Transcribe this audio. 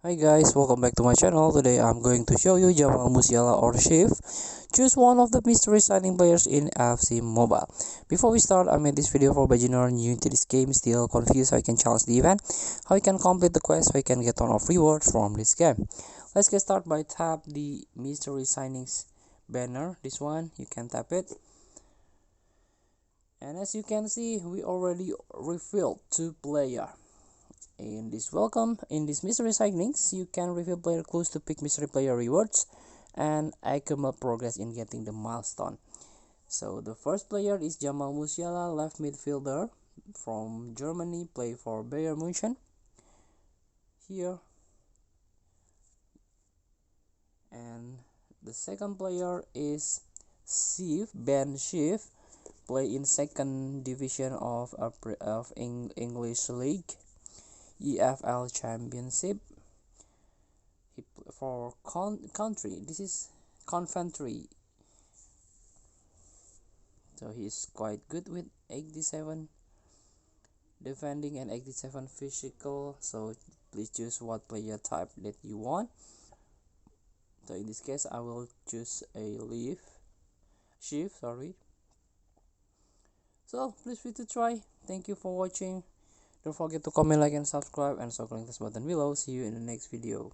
Hi guys, welcome back to my channel. Today I'm going to show you Jamal, Musiala or Sheaf. Choose one of the mystery signing players in FC Mobile. Before we start, I made this video for beginner new to this game, still confused how you can challenge the event, how you can complete the quest, how you can get ton of rewards from this game. Let's get started by tap the mystery signings banner. This one, you can tap it. And as you can see, we already refilled 2 players. In this mystery signings, you can reveal player clues to pick mystery player rewards and accumulate progress in getting the milestone. So the first player is Jamal Musiala, left midfielder from Germany, play for Bayern Munich here. And the second player is Sheaf, play in second division of English League, EFL Championship. For country, this is Coventry, so he's quite good with 87 defending and 87 physical. So please choose what player type that you want. So in this case I will choose a Sheaf, sorry. So please feel to try. Thank you for watching. Don't forget to comment, like and subscribe, and so click this button below. See you in the next video.